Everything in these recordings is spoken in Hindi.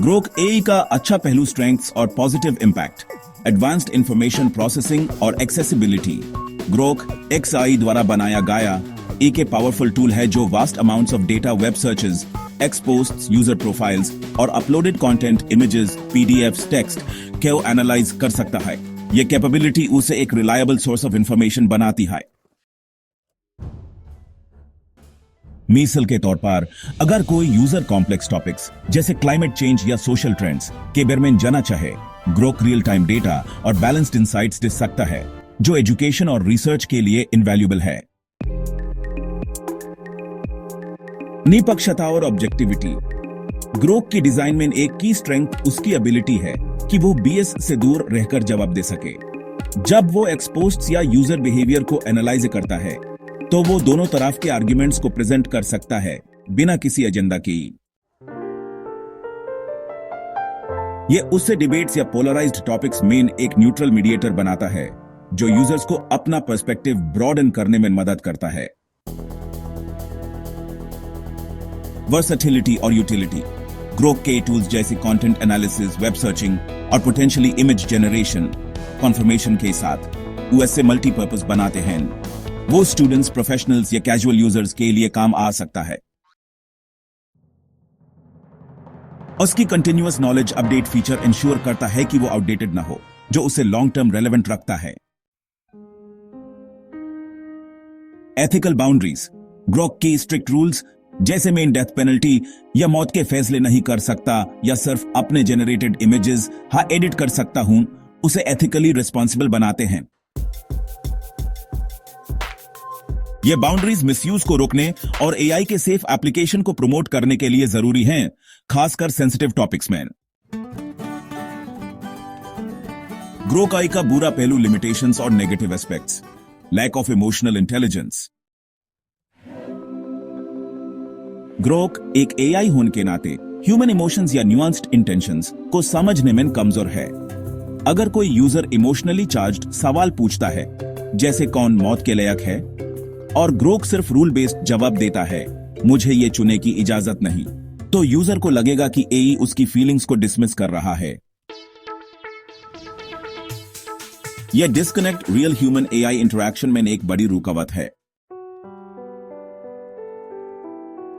ग्रोक एआई का अच्छा पहलू स्ट्रेंथ्स और positive impact, advanced information processing और एक्सेसिबिलिटी। ग्रोक XI द्वारा बनाया गया एक पावरफुल टूल है जो vast amounts of data, web searches, X posts, user profiles और uploaded content, images, PDFs, text को एनालाइज कर सकता है। यह कैपेबिलिटी उसे एक रिलायबल सोर्स ऑफ इंफॉर्मेशन बनाती है। मिसाल के तौर पर अगर कोई यूजर कॉम्प्लेक्स टॉपिक्स जैसे क्लाइमेट चेंज या सोशल ट्रेंड्स के बारे में जानना चाहे, ग्रोक रियल टाइम डेटा और बैलेंस्ड इंसाइट्स दे सकता है जो एजुकेशन और रिसर्च के लिए इनवैल्यूएबल है। निष्पक्षता और ऑब्जेक्टिविटी। ग्रोक की डिजाइन में एक की स्ट्रेंथ उसकी एबिलिटी है कि वो बीएस से दूर रहकर जवाब दे सके। जब वो एक्सपोस्ट्स या यूजर बिहेवियर को एनालाइज करता है तो वो दोनों तरफ के आर्ग्यूमेंट्स को प्रेजेंट कर सकता है बिना किसी एजेंडा की। ये उससे डिबेट्स या पोलराइज्ड टॉपिक्स में एक न्यूट्रल मीडिएटर बनाता है जो यूजर्स को अपना पर्सपेक्टिव ब्रॉडन करने में मदद करता है। वर्सेटिलिटी और यूटिलिटी। ग्रोक के टूल्स जैसे कंटेंट एनालिसिस, वेब सर्चिंग और पोटेंशियली इमेज जनरेशन कॉन्फर्मेशन के साथ यूएसए मल्टीपर्पज बनाते हैं। वो स्टूडेंट्स, प्रोफेशनल्स या कैजुअल यूजर्स के लिए काम आ सकता है। उसकी continuous knowledge update feature ensure करता है कि वो आउटडेटेड ना हो, जो उसे लॉन्ग टर्म रेलेवेंट रखता है। Ethical boundaries. ग्रोक की स्ट्रिक्ट रूल्स जैसे मैं डेथ पेनल्टी या मौत के फैसले नहीं कर सकता या सिर्फ अपने जेनरेटेड इमेजेस एडिट कर सकता हूं, उसे एथिकली रिस्पॉन्सिबल बनाते हैं। ये बाउंड्रीज मिसयूज को रोकने और एआई के सेफ एप्लीकेशन को प्रमोट करने के लिए जरूरी हैं, खासकर सेंसिटिव टॉपिक्स में। ग्रोक आई का बुरा पहलू लिमिटेशंस और negative aspects. Lack of emotional intelligence. Grok एक एआई होने के नाते ह्यूमन इमोशंस या न्यूआंस्ड इंटेंशंस को समझने में कमजोर है। अगर कोई यूजर इमोशनली चार्ज्ड सवाल पूछता है, जैसे कौन मौत के लायक है, और ग्रोक सिर्फ रूल बेस्ड जवाब देता है, मुझे ये चुने की इजाजत नहीं, तो यूजर को लगेगा कि एआई उसकी फीलिंग्स को डिसमिस कर रहा है। यह disconnect real human AI interaction में एक बड़ी रुकावट है।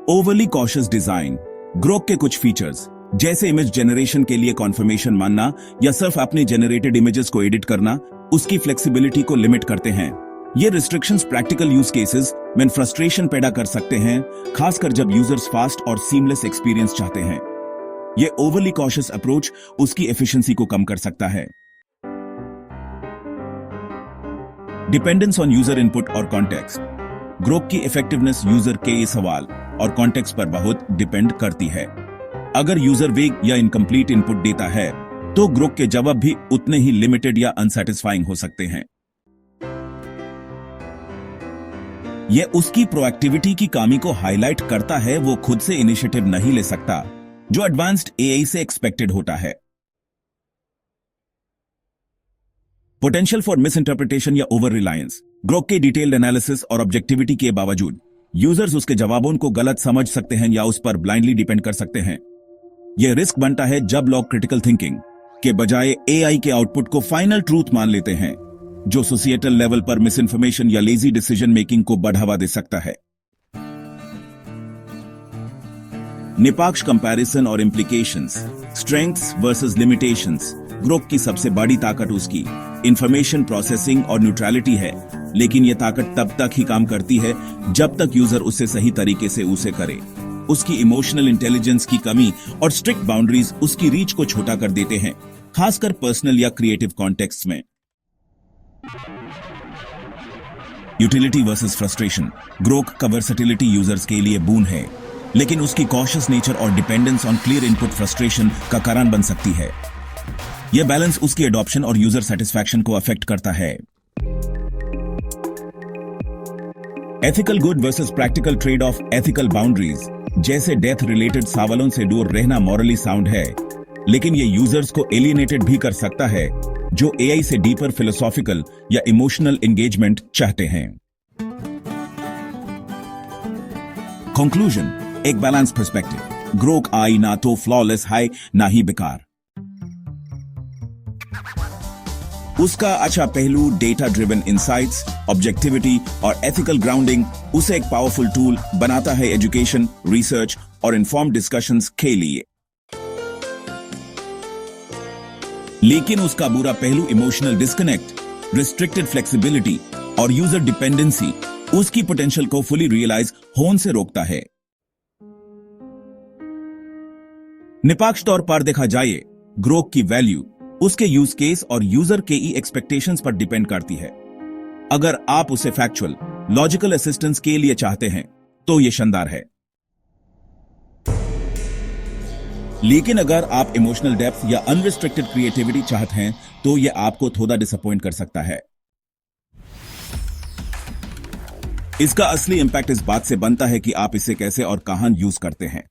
Overly cautious design. ग्रोक के कुछ फीचर्स जैसे इमेज जनरेशन के लिए कॉन्फर्मेशन मानना या सिर्फ अपने जनरेटेड इमेजेस को एडिट करना उसकी फ्लेक्सिबिलिटी को लिमिट करते हैं। ये रिस्ट्रिक्शंस प्रैक्टिकल यूज केसेस में फ्रस्ट्रेशन पैदा कर सकते हैं, खासकर जब यूजर्स फास्ट और सीमलेस एक्सपीरियंस चाहते हैं। ये ओवरली कॉशियस अप्रोच उसकी एफिशिएंसी को कम कर सकता है। डिपेंडेंस ऑन यूजर इनपुट और कॉन्टेक्स्ट। ग्रोक की इफेक्टिवनेस यूजर के सवाल और कॉन्टेक्स्ट पर बहुत डिपेंड करती है। अगर यूजर वेग या इनकम्प्लीट इनपुट देता है तो ग्रोक के जवाब भी उतने ही लिमिटेड या अनसैटिस्फाइंग हो सकते हैं। यह उसकी प्रोएक्टिविटी की कमी को हाईलाइट करता है। वो खुद से इनिशिएटिव नहीं ले सकता, जो एडवांस्ड एआई से एक्सपेक्टेड होता है। पोटेंशियल फॉर मिस इंटरप्रिटेशन या ओवर रिलायंस। ग्रोक के डिटेल्ड एनालिसिस और ऑब्जेक्टिविटी के बावजूद यूजर्स उसके जवाबों को गलत समझ सकते हैं या उस पर ब्लाइंडली डिपेंड कर सकते हैं। यह रिस्क बनता है जब लोग क्रिटिकल थिंकिंग के बजाय एआई के आउटपुट को फाइनल ट्रूथ मान लेते हैं, जो सोसाइटल लेवल पर मिस इन्फॉर्मेशन या लेजी डिसीजन मेकिंग को बढ़ावा दे सकता है। निष्पक्ष कंपैरिजन और implications. Strengths versus limitations. Grok की सबसे बड़ी ताकत उसकी इंफॉर्मेशन प्रोसेसिंग और न्यूट्रलिटी है, लेकिन यह ताकत तब तक ही काम करती है जब तक यूजर उसे सही तरीके से उसे करे। उसकी इमोशनल इंटेलिजेंस की कमी और स्ट्रिक्ट बाउंड्रीज उसकी रीच को छोटा कर देते हैं, खासकर पर्सनल या क्रिएटिव कॉन्टेक्स्ट में। Utility versus frustration. ग्रोक का वर्सेटिलिटी यूजर्स के लिए बून है, लेकिन उसकी कॉशियस नेचर और dependence on clear input frustration का कारण बन सकती है। यह बैलेंस उसकी एडॉप्शन और यूजर सेटिस्फैक्शन को अफेक्ट करता है। Ethical good versus practical trade off. Ethical boundaries जैसे डेथ रिलेटेड सवालों से दूर रहना मॉरली साउंड है, लेकिन यह यूजर्स को एलियनेटेड भी कर सकता है जो एआई से डीपर फिलोसॉफिकल या इमोशनल एंगेजमेंट चाहते हैं। कंक्लूजन। एक बैलेंस पर्सपेक्टिव। ग्रोक आई ना तो फ्लॉलेस है ना ही बेकार। उसका अच्छा पहलू डेटा ड्रिवन इंसाइट्स, ऑब्जेक्टिविटी और एथिकल ग्राउंडिंग उसे एक पावरफुल टूल बनाता है एजुकेशन, रिसर्च और इन्फॉर्म्ड डिस्कशंस के लिए। लेकिन उसका बुरा पहलू इमोशनल डिस्कनेक्ट, रिस्ट्रिक्टेड फ्लेक्सिबिलिटी और यूजर डिपेंडेंसी उसकी पोटेंशियल को फुली रियलाइज होने से रोकता है। निष्पक्ष तौर पर देखा जाए, ग्रोक की वैल्यू उसके यूज केस और यूजर के एक्सपेक्टेशंस पर डिपेंड करती है। अगर आप उसे फैक्चुअल, लॉजिकल असिस्टेंस के लिए चाहते हैं तो यह शानदार है। लेकिन अगर आप इमोशनल डेप्थ या अनरिस्ट्रिक्टेड क्रिएटिविटी चाहते हैं तो यह आपको थोड़ा डिसअपॉइंट कर सकता है। इसका असली इंपैक्ट इस बात से बनता है कि आप इसे कैसे और कहां यूज करते हैं।